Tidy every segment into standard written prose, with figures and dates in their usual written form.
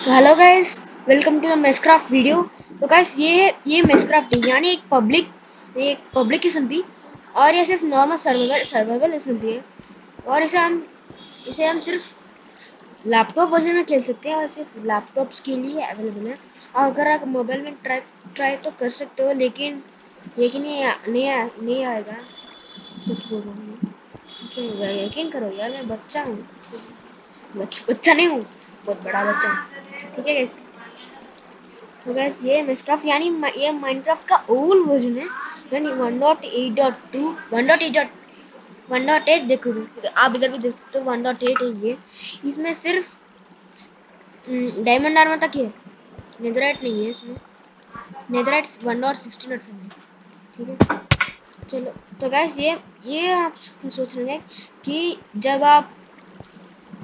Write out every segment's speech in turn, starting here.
So hello guys, welcome to the Messcraft video. तो guys ये Messcraft है, यानी एक पब्लिक किस्म थी और ये सिर्फ नॉर्मल सर्वाइवल किस्म भी है। और इसे हम सिर्फ लैपटॉप वर्जन में खेल सकते हैं और सिर्फ लैपटॉप्स के लिए अवेलेबल है। और अगर आप मोबाइल में ट्राई तो कर सकते हो, लेकिन ये नहीं आएगा। सच बोल रहा हूँ मैं। क्यों यकीन करो यार, मैं बच्चा हूँ। बच्चा नहीं हूँ, बहुत बड़ा बच्चा हूँ। ठीक है गाइस। तो गाइस ये मिनक्राफ्ट यानी ये माइनक्राफ्ट का ओल्ड वर्जन है, यानी 1.8.2 1.8 देखो। तो आप इधर भी देख सकते हो 1.8 है ये। इसमें सिर्फ डायमंड आर्मर तक है, नेदरराइट नहीं है इसमें। नेदरराइट 1.16.5 है। ठीक है। चलो, तो गाइस ये आप सोच रहे हैं कि जब आप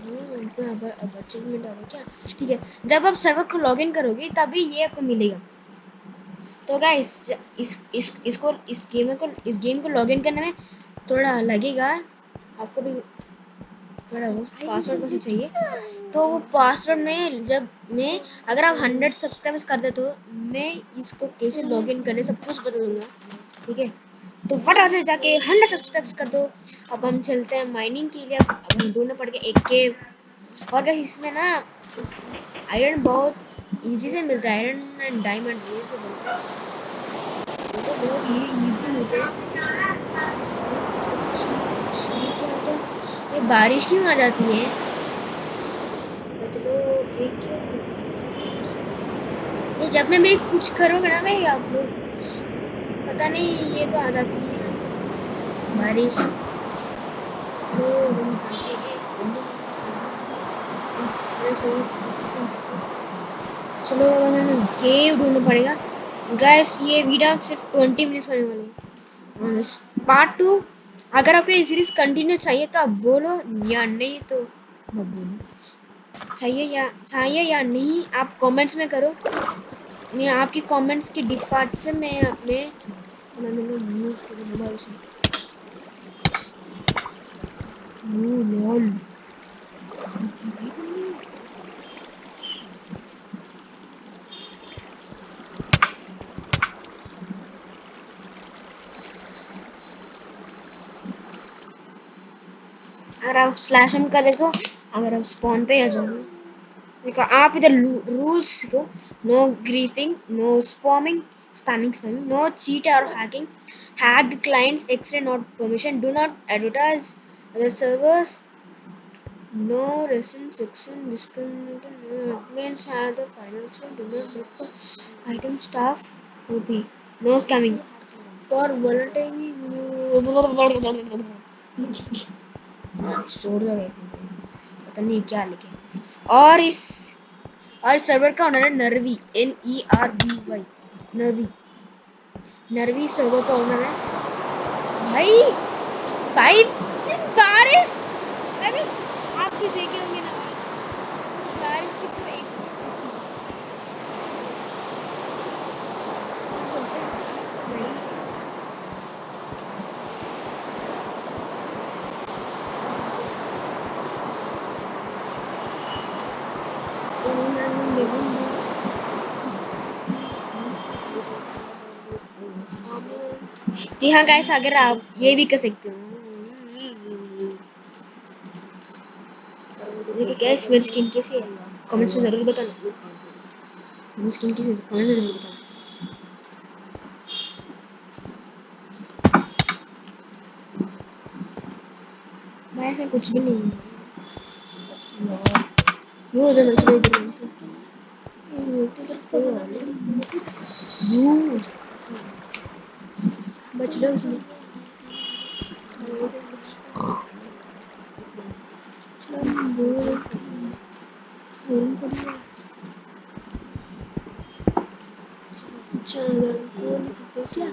बच्चे में डाले क्या। ठीक है, जब आप सर्वर को लॉगिन करोगे तभी ये आपको मिलेगा। तो गाइस इस गेम को लॉगिन करने में थोड़ा लगेगा आपको भी, थोड़ा वो पासवर्ड बस चाहिए। तो वो पासवर्ड में जब मैं अगर आप 100 सब्सक्राइबर्स कर दे तो मैं इसको कैसे लॉगिन करने सब कुछ बता दूंगा। ठीक है, तो फटाफट से जाके 100 सब्सक्राइब कर दो। अब हम चलते हैं माइनिंग के लिए। अब हम ढूंढना पड़ेगा एक केव। और गाइस इसमें ना आयरन बहुत इजी से मिलता है, आयरन एंड डायमंड ये से मिलता है। तो बहुत ही इजी मिलते हैं। तो ये बारिश क्यों आ जाती है। मतलब एक क्या ये जब मैं कुछ करूँगा ना भाई, आप लोग पता नहीं ये तो आ जाती है बारिश। चलो हम भागेंगे जिस तरह से। चलो अब हमें केव ढूंढना पड़ेगा। गैस ये वीडियो सिर्फ 20 मिनट्स होने वाली है। पार्ट 2 अगर आपको ये सीरीज कंटिन्यू चाहिए तो आप बोलो, या नहीं तो मत बोलो। चाहिए या नहीं आप कमेंट्स में करो। मैं आपकी कमेंट्स के डिपार्ट से मैं म्यूट करूँ मोबाइल से। लॉल अगर आप स्लैश एम कर दे तो अगर आप स्पॉन पे आ जाओगे। देखो आप इधर रूल्स को, no griefing, no spamming, no cheat और hacking, hacked clients, extra not permission, do not advertise other servers, no resin section discriminated, no admins have the final say, do not look for item staff OP, no scamming for volunteering छोड़ दो, पता नहीं क्या लिखे। और server का owner है नरवी, NERVY, नरवी। नरवी server का ओनर है भाई। भाई बारिश, अरे आप भी देखे होंगे ना भाई, बारिश की तो एक्सट्रीम जी हाँ गाइस, अगर आप ये भी कर सकते हो। देखिए गाइस मेरी स्किन कैसी है, कमेंट्स में जरूर बताना। मेरी स्किन कैसी है कमेंट्स में जरूर बताना। मैं ऐसा कुछ भी नहीं है। वो उधर चलो इधर बच लो उसमें। अच्छा क्या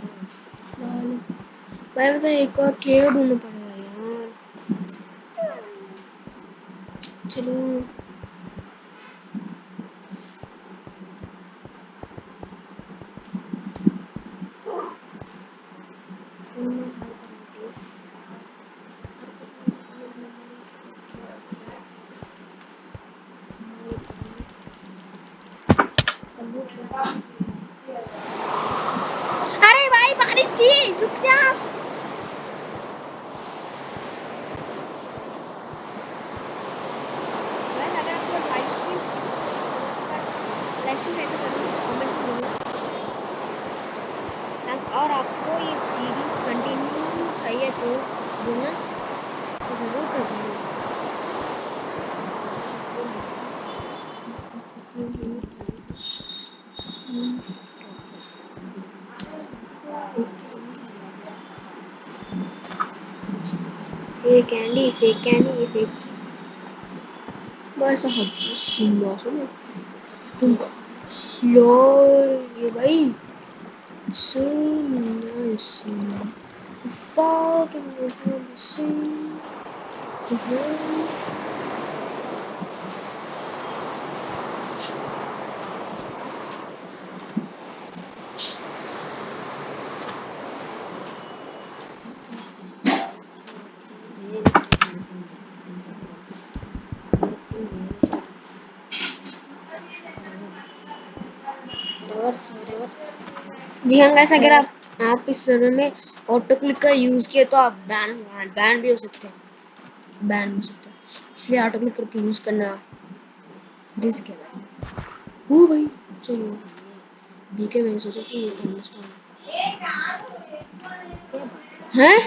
भाई बता, एक और केव ढूंढना पड़ेगा यार। चलो अरे भाई बारिश थी, रुक जा। अगर आपको लाइव स्ट्रीम है तो जरूर कमेंट में बोलना। और आपको ये सीरीज कंटिन्यू चाहिए तो बोलना, जरूर कर दूँगी। Fake candy, fake candy, fake बस सुन तुमको ये भाई सुन सुन fucking sing. जी हाँ गाइस, अगर आप इस सर्वर में ऑटो क्लिक का यूज किए तो आप बैन भी हो सकते हैं, बैन हो सकते हैं, इसलिए ऑटो क्लिक करके यूज करना रिस्क है भाई। वो भाई चलो बीके मैंने सोचा कि ये थंडरस्टॉर्म है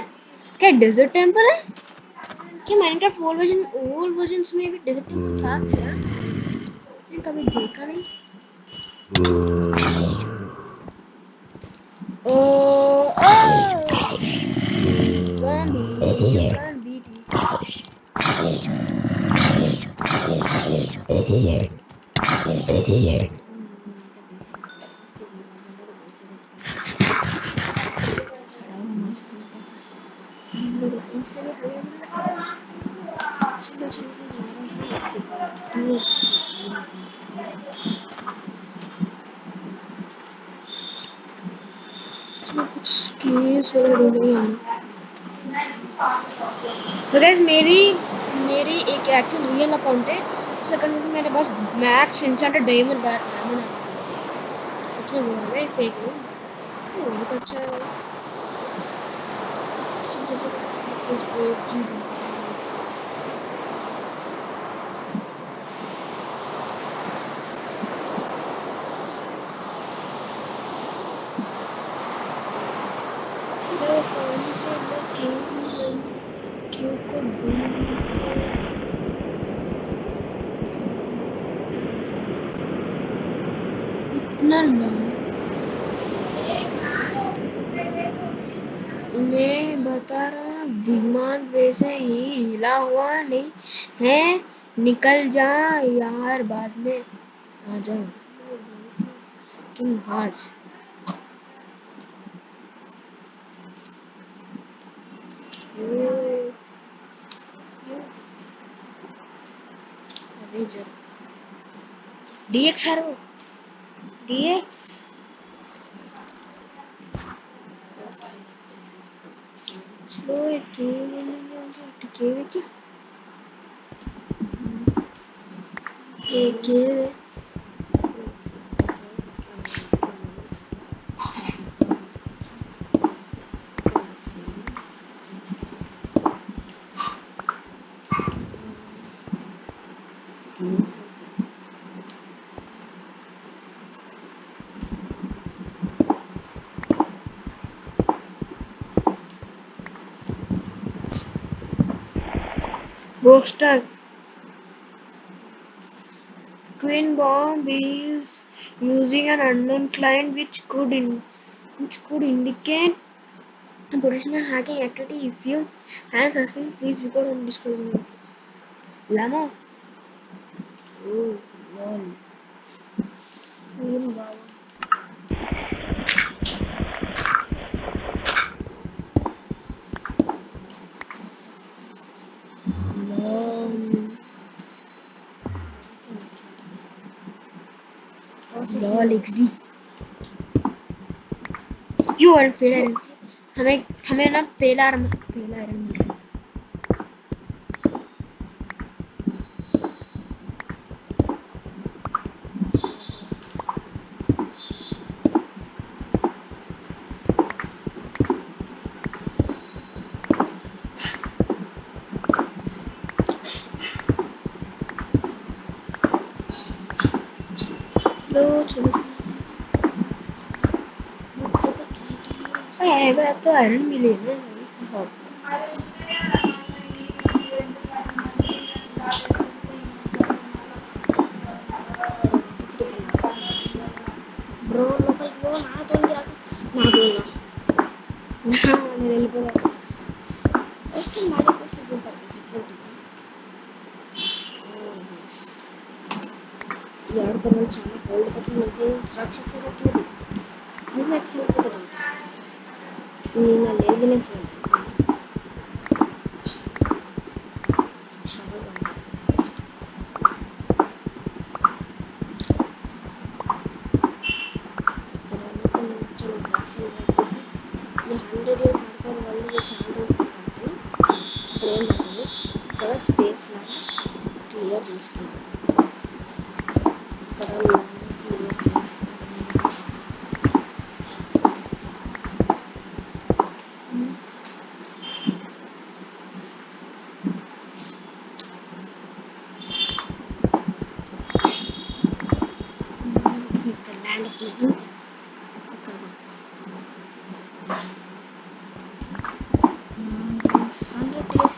क्या डेजर्ट टेंपल है क्या? माइनक्राफ्ट ओल्ड वर्जन्स में भी डेजर्ट टेंपल था क्या? मैंने कभी देखा नहीं। Oh, oh, Bambi, you can't beat me. कुछ केस वगैरह ढूंढेंगे हम। तो गाइस मेरी एक एक्चुअल रियल अकाउंट है, उस अकाउंट में मेरे पास मैक्स एन्चेंटेड डायमंड आ रहा है। सच में बोल रहा है, फेक नहीं। बहुत अच्छा है। इतना मैं बता रहा, दिमाग वैसे ही हिला हुआ नहीं है। निकल जा यार, बाद में आ जाओ। किंग हार्ट डीएक्स है वो, डीएक्स चलो एक केव क्या एक केव है। Rockstar Queen Bomb is using an unknown client which could indicate potential hacking activity. If you have suspicion, please report on Discord. Lama. Oh, lol. Queen Bomb. Lol XD क्यों और पहला हमें ना पहला आयरन मिल रहा है। लो चलो है मैं तो आयरन मिले ना हाँ బ్రో లోపలికి పో నాతో నాకు నేను వెళ్ళిపోయాను ఫస్ట్ మాడి కోసం చూసాను ఈ ఆడుకున్న చాలా కోల్డ్ పడుతుంది రాక్షస చూడు అది నాకు చదువుతుంది నేను లేజినెస్ చాలా అసలు వచ్చేసి ఈ 100 years ఆడుకోవడం వల్ల ఇది చాలా రోజులు పడుతుంది ఇప్పుడు ఏంటంటే ఇక్కడ స్పేస్ లాగా క్లియర్ చేసుకుంటాం ఇక్కడ క్లియర్ చేసుకుంటాం ఇక్కడ ల్యాండ్ ఇక్కడ 100 days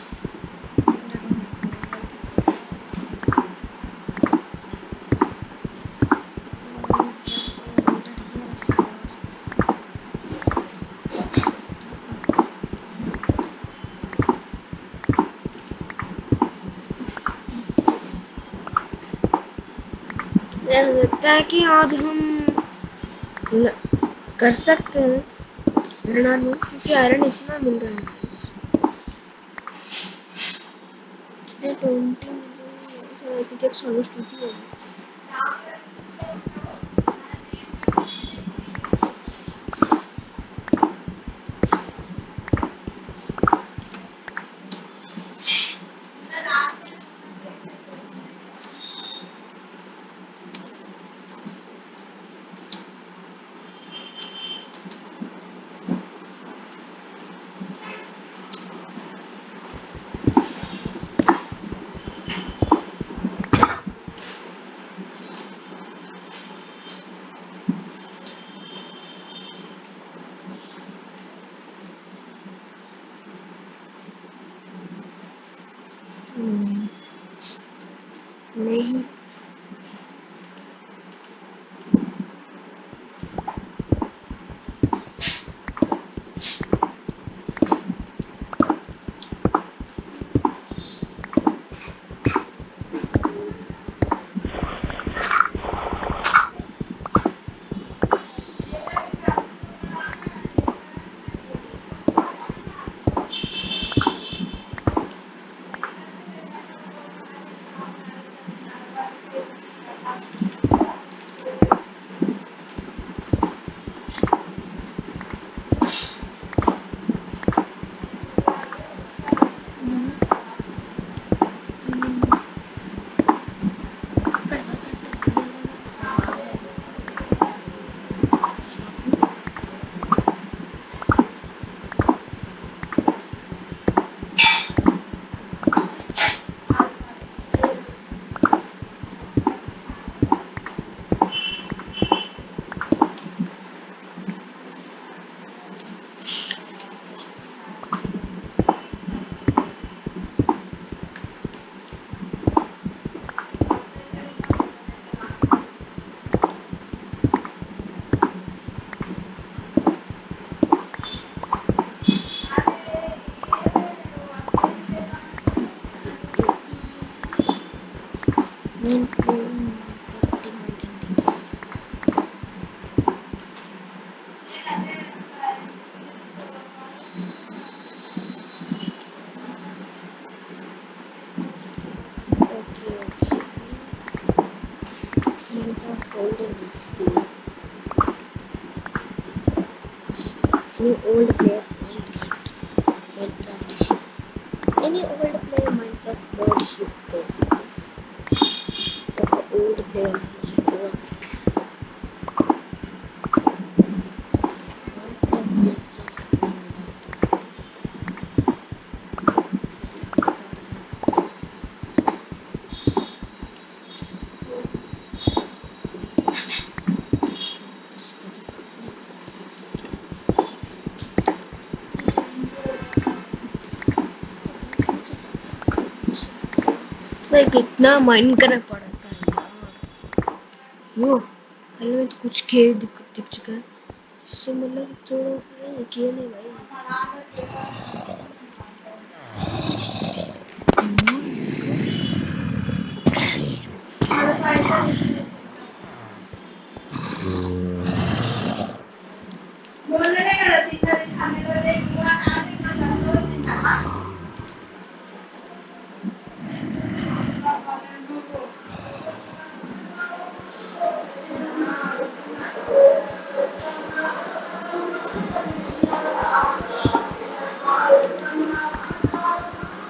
लगता है कि आज हम कर सकते हैं आयरन क्योंकि आयरन इतना मिल रहा है 20 पिकेक्स ऑलमोस्ट टूटी है नहीं golden display. Any old player Minecraft ship. Any old player Minecraft bird ship plays with this. Like an old player Minecraft. भाई कितना मन करना पड़ता है यार। वो कल में तो कुछ खेल दिख चुका है, इससे मतलब थोड़ा किया नहीं भाई।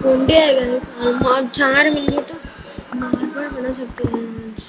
होंगे आएगा, 4 मिल गए तो मार्बल बना सकते हैं आज।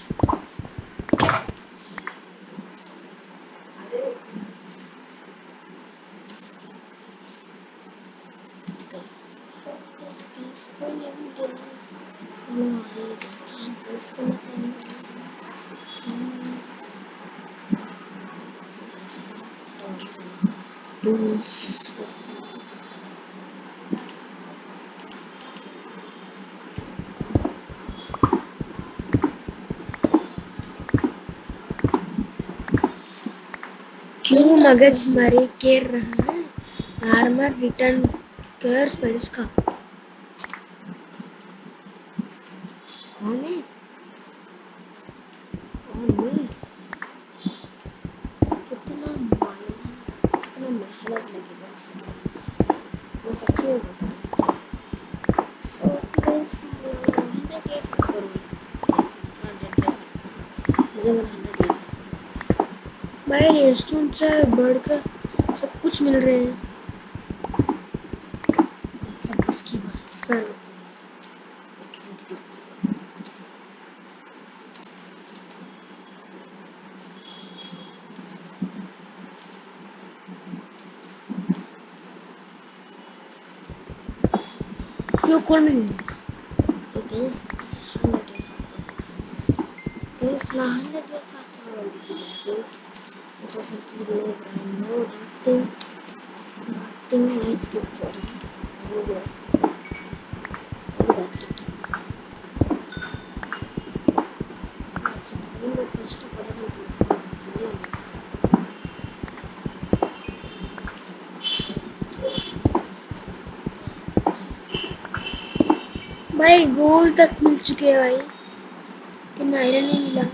क्यों मगज मरे केर रहा है, आर्मर रिटर्न कर स्पेल्स का कौन है, कौन है, कितना मायना, कितना मेहनत लगेगा इसके, मैं सच्ची में बता रही हूँ। So guys, 100 years करूँगी, 100 years मुझे 100 years भाई रेस्टोरेंट से बढ़कर सब कुछ मिल रहे हैं। मतलब इसकी बात सर जो कौन मिल तो guys इसे 100 years guys ना 100 years after guys it's also keep no grind no nothing like good for you that's it that's it నేను కష్టపడడం भाई गोल तक मिल चुके हैं भाई कि आयरन नहीं मिला।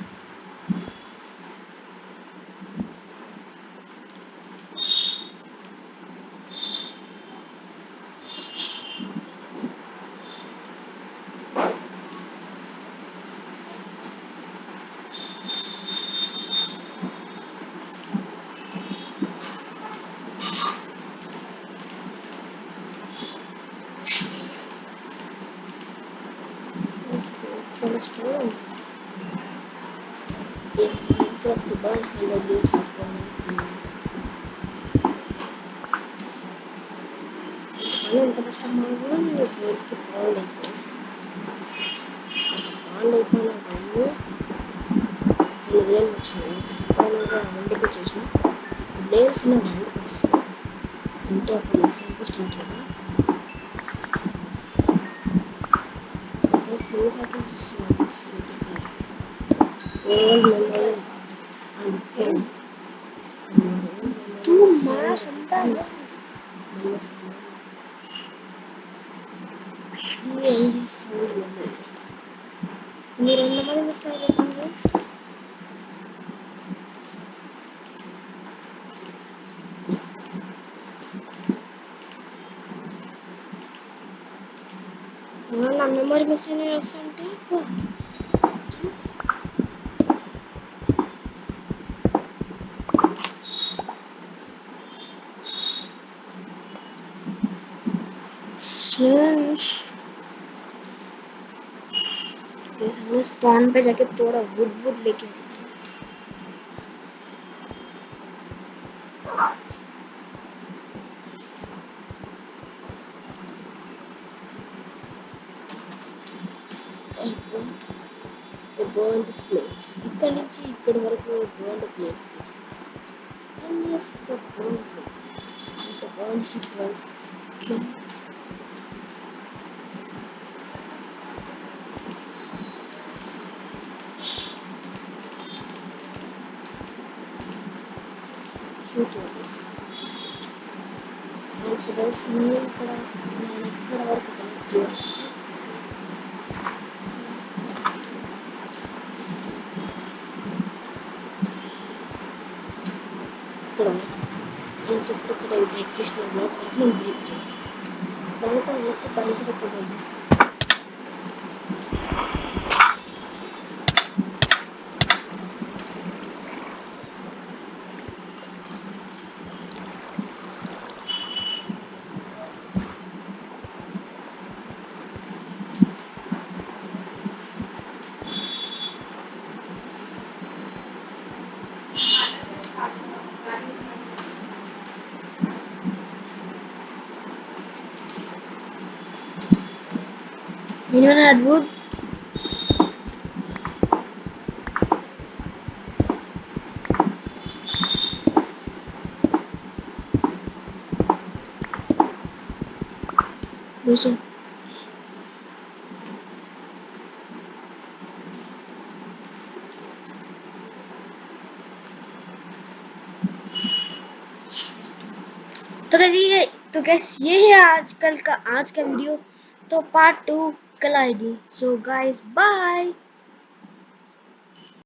Minecraft to burn 100 days after ఎంత కష్టపడినా నేను గోల్కి బాల్ అయిపోయినా కానీ 5,000 వచ్చింది సపరేట్గా వండికి వచ్చేసిన లేవ్స్ నా వండికి వచ్చాను అంటే అప్పుడు ఎస్ఎంపీ స్టార్ట్ కదా సీసాకి ఓల్డ్ మెమరీ అండ్ థింగ్ तू मारा सुनता है ये एनजी सोल మీరు ఎంతమంది మిస్ అయిపోతుంది నా మెమరీ మిస్ అయిన చేస్తుంటే हमने स्पॉन पे जाके थोड़ा वुड वुड लेके burned place ఇక్కడ నుంచి ఇక్కడ వరకు burned place and yes the burned place the burned ship was killed shoot so guys నేను ఇక్కడ వరకు కనెక్ట్ చేయాలి. ఇక్కడ నేను చెప్తే ఇక్కడ బ్రేక్ చేసిన బ్లాక్ నేను బ్రేక్ చేయాలి. దానితో దాని కూడా ఒక బ్రేక్ చేస్తాను. Anyone had wood? Listen. तो गैस ये है आज का वीडियो. तो पार्ट 2 कल आएगी. So guys bye.